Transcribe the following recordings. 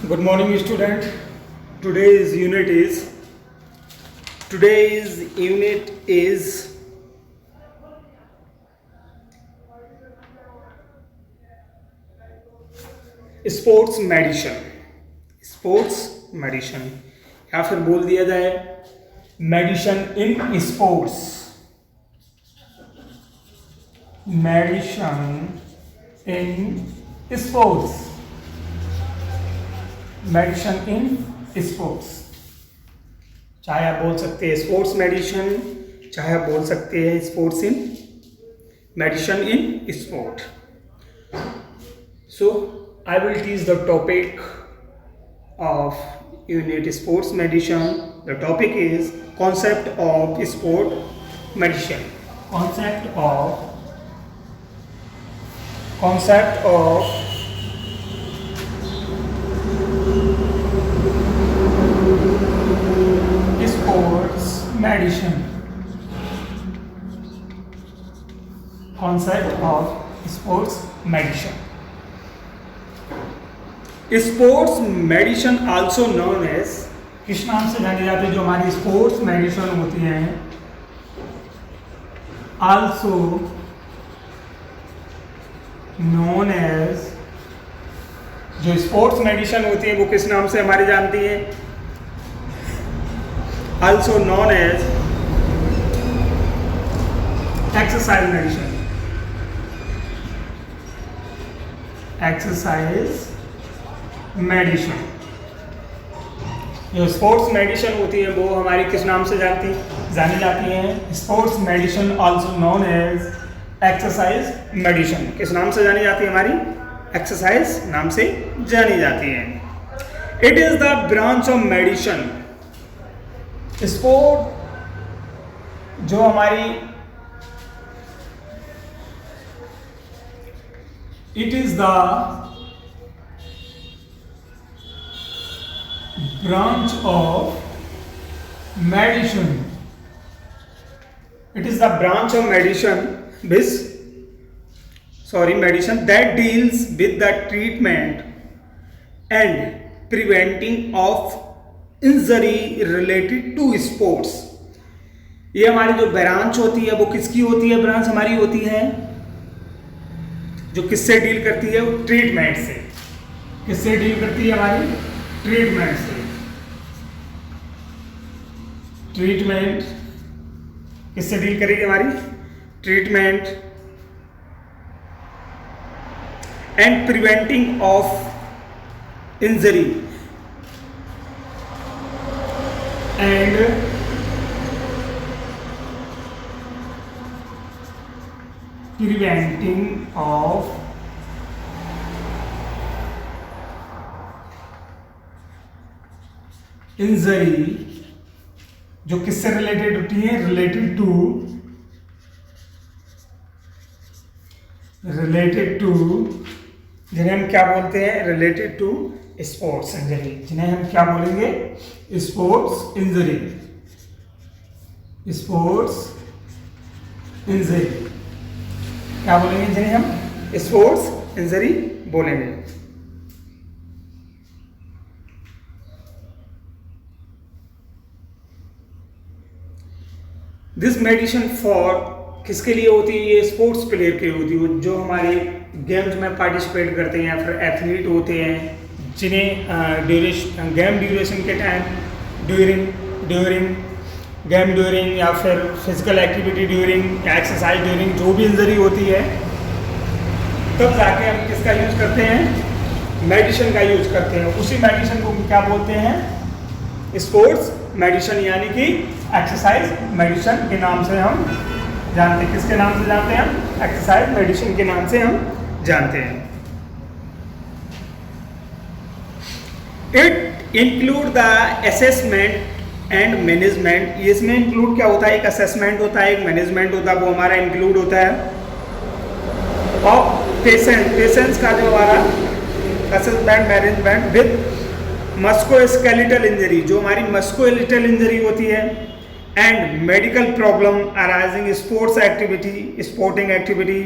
Good morning, student. Today's unit is sports medicine. Sports medicine या फिर बोल दिया जाए medicine in sports. Medicine in sports. Medicine in sports. चाहे आप बोल सकते हैं स्पोर्ट्स मेडिसिन, चाहे आप बोल सकते हैं sports in medicine in sport. So I will teach the topic of unit sports medicine. The topic is concept of sport medicine. Concept of sports medicine. Concept of sports medicine. Sports medicine also known as, किस नाम से जानी जाती है जो हमारी sports medicine होती हैं? Also known as. जो स्पोर्ट्स मेडिसिन होती है वो किस नाम से हमारी जानती है? Also known as exercise medicine. Exercise medicine. जो स्पोर्ट्स मेडिसिन होती है वो हमारी किस नाम से जानी जाती है? Sports medicine also known as exercise medicine. किस नाम से जानी जाती है? हमारी एक्सरसाइज नाम से जानी जाती है. It is the branch of medicine. Sport जो हमारी, it is the branch of medicine. It is the branch of medicine that deals with the treatment and preventing of injury related to sports. ये हमारी जो branch होती है वो किसकी होती है? ब्रांच हमारी होती है जो किससे डील करती है? ट्रीटमेंट से. किससे डील करती है? हमारी ट्रीटमेंट से. ट्रीटमेंट किससे डील करेगी? हमारी treatment and preventing of injury and preventing of injury जो किससे रिलेटेड होती है? रिलेटेड टू जिन्हें हम क्या बोलते हैं? Related to sports injury. जिन्हें हम क्या बोलेंगे? Sports injury. स्पोर्ट्स इंजरी क्या बोलेंगे? जिन्हें हम स्पोर्ट्स इंजरी बोलेंगे. दिस मेडिसिन फॉर किसके लिए होती है? ये स्पोर्ट्स प्लेयर के लिए होती है जो हमारे गेम्स में पार्टिसिपेट करते हैं या फिर एथलीट होते हैं, जिन्हें गेम ड्यूरेशन के टाइम ड्यूरिंग या फिर फिजिकल एक्टिविटी ड्यूरिंग या एक्सरसाइज ड्यूरिंग जो भी इंजरी होती है तब जाके हम किसका यूज करते हैं? मेडिसिन का यूज करते हैं. उसी मेडिसिन को क्या बोलते हैं? स्पोर्ट्स मेडिसिन, यानी कि एक्सरसाइज मेडिसिन के नाम से हम जानते हैं. किसके नाम से जानते हैं हम? एक्सरसाइज मेडिसिन के नाम से हम जानते हैं. It include the assessment and management. इसमें इंक्लूड क्या होता है? एक असेसमेंट होता है, एक मैनेजमेंट होता है, वो हमारा इंक्लूड होता है. और पेशेंट्स का जो हमारा assessment management with musculoskeletal injury, जो हमारी मस्कुलोस्केलेटल इंजरी होती है, and medical problem arising sporting activity.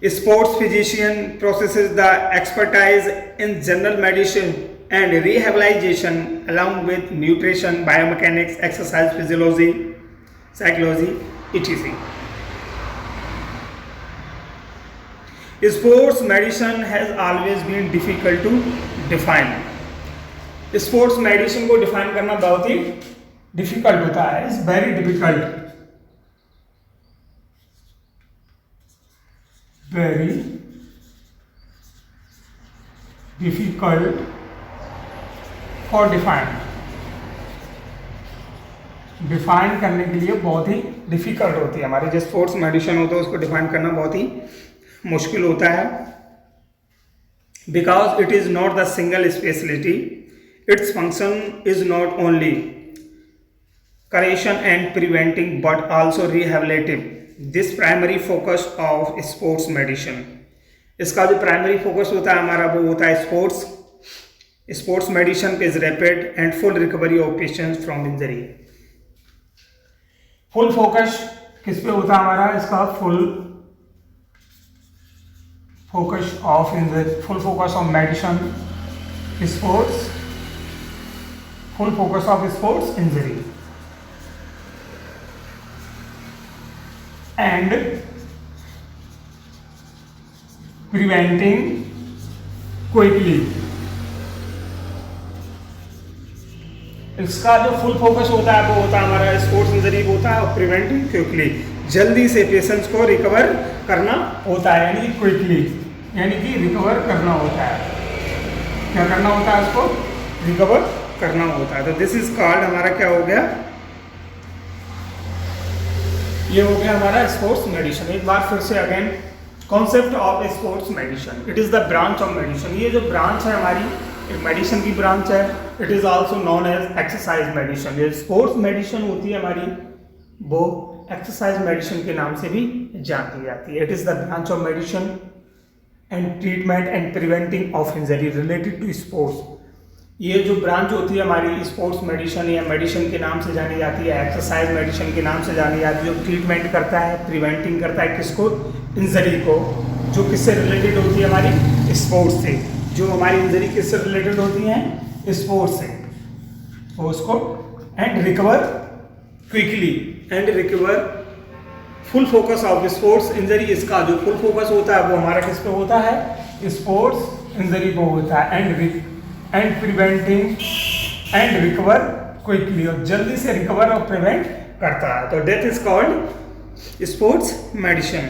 Sports physician processes the expertise in general medicine and rehabilitation along with nutrition, biomechanics, exercise physiology, psychology, etc. Sports medicine has always been difficult to define. Sports medicine को define करना बहुत ही difficult होता है. It's very difficult, very difficult for define करने के लिए बहुत ही difficult होती है. हमारे जो स्पोर्ट्स मेडिसिन होता है उसको डिफाइन करना बहुत ही मुश्किल होता है. Because it is not the single speciality. Its function is not only correction and preventing but also rehabilitative. This primary focus of sports medicine. इसका जो प्राइमरी फोकस होता है हमारा वो होता है sports medicine is rapid and full recovery of patients from injury. Full focus किस पे होता है हमारा? इसका full focus of medicine sports, full focus of sports injury and preventing quickly. इसका जो फुल फोकस होता है वो होता है हमारा स्पोर्ट्स इंजरी होता है और प्रिवेंटिंग क्विकली, जल्दी से पेशेंट्स को रिकवर करना होता है. यानी क्विकली यानी कि रिकवर करना होता है. क्या करना होता है? उसको रिकवर करना होता है. तो दिस इज कॉल्ड, हमारा क्या हो गया? ये हो गया हमारा स्पोर्ट्स मेडिसिन. एक बार फिर से again concept of sports medicine. It is the branch of medicine. ये जो ब्रांच है हमारी एक मेडिसिन की ब्रांच है. It is also known as exercise medicine. ये स्पोर्ट्स मेडिसिन होती है हमारी वो एक्सरसाइज मेडिसिन के नाम से भी जानी जाती है. It is the branch of medicine and treatment and preventing of injury related to sports. ये जो ब्रांच होती है हमारी स्पोर्ट्स मेडिसिन या मेडिसिन के नाम से जानी जाती है, एक्सरसाइज मेडिसिन के नाम से जानी जाती है, जो ट्रीटमेंट करता है, प्रिवेंटिंग करता है किसको? इंजरी को. जो किससे रिलेटेड होती है? हमारी स्पोर्ट्स से. जो हमारी इंजरी किससे रिलेटेड होती हैं? स्पोर्ट्स से. तो उसको and recover quickly and recover full focus of sports injury. इसका जो फुल फोकस होता है वो हमारा किस पे होता है? स्पोर्ट्स इंजरी को होता है. And preventing and recover quickly, और जल्दी से रिकवर और प्रिवेंट करता है. तो death is called sports medicine.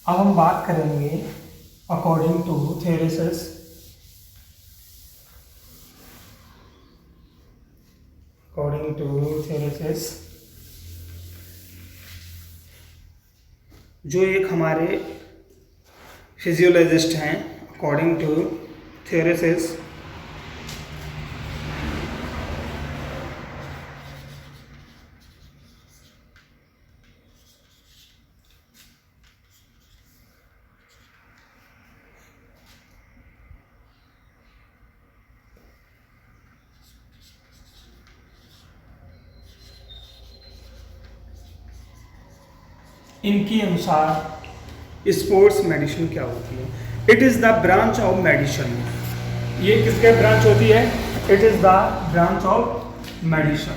अब हम बात करेंगे अकॉर्डिंग टू थेरेसिस. जो एक हमारे फिजियोलॉजिस्ट हैं, अकॉर्डिंग टू थेरेसिस इनके अनुसार स्पोर्ट्स मेडिसिन क्या होती है? It is the branch of medicine. ये किसके ब्रांच होती है? It is the branch of medicine.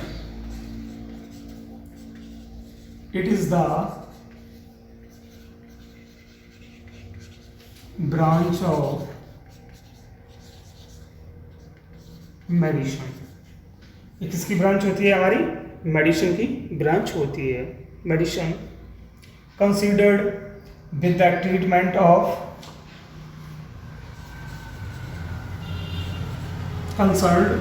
It is the branch of medicine. ये किसकी ब्रांच होती है? हमारी मेडिसिन की ब्रांच होती है. Medicine considered with the treatment of concerned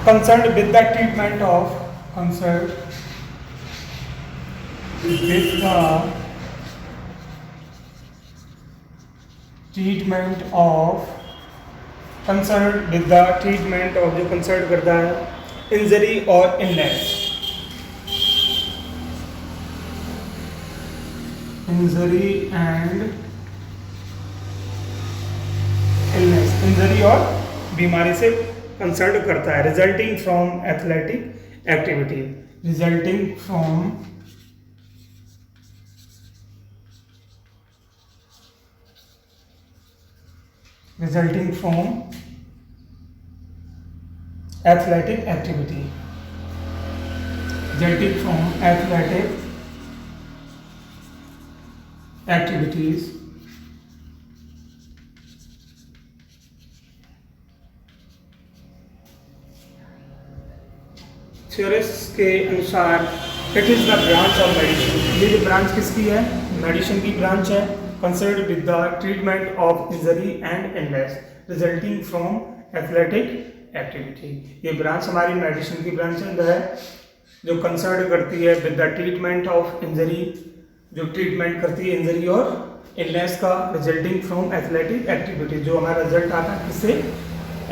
concerned with the treatment of concerned with the treatment of concerned with the treatment of जो concern करता है इंजरी और illness, injury and illness, injury और बीमारी से कंसर्न करता है, resulting from athletic activity, resulting from athletic activity, resulting from athletic activities, theories के अनुसार it is the branch of medicine, ये जो ब्रांच किसकी है, मेडिसिन की ब्रांच है, concerned with the treatment of injury and illness resulting from athletic activity. ये branch हमारी मेडिसिन की ब्रांच है जो कंसर्न करती है with the treatment of injury, जो ट्रीटमेंट करती है इंजरी और इलनेस का, रिजल्टिंग फ्रॉम एथलेटिक एक्टिविटी, जो हमारा रिजल्ट आता है किससे,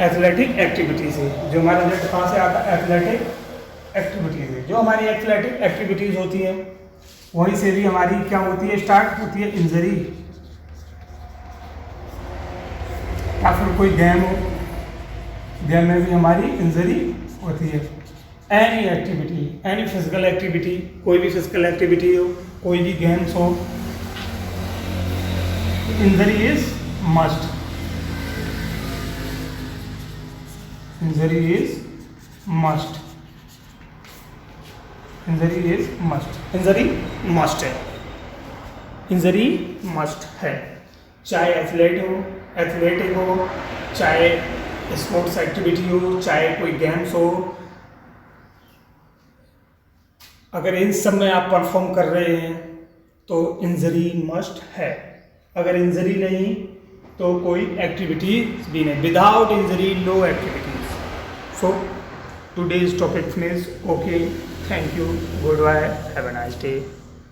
एथलेटिक एक्टिविटी से, जो हमारा रिजल्ट कहाँ से आता है, एथलेटिक एक्टिविटी से, जो हमारी एथलेटिक एक्टिविटीज़ होती हैं वहीं से भी हमारी क्या होती है, स्टार्ट होती है इंजरी, या फिर कोई गेम हो, गेम में भी हमारी इंजरी होती है। Any activity, any physical activity, कोई भी फिजिकल एक्टिविटी हो, कोई भी गेम्स हो, injury is must, injury is must, injury is must, injury must है, इंजरी मस्ट है, चाहे एथलेटिक हो, चाहे स्पोर्ट्स एक्टिविटी हो, चाहे कोई गेम्स हो, अगर इन सब में आप परफॉर्म कर रहे हैं तो इंजरी मस्ट है, अगर इंजरी नहीं तो कोई एक्टिविटी भी नहीं, without injury no activities. So today's topic finish, okay, thank you, goodbye, have a nice day.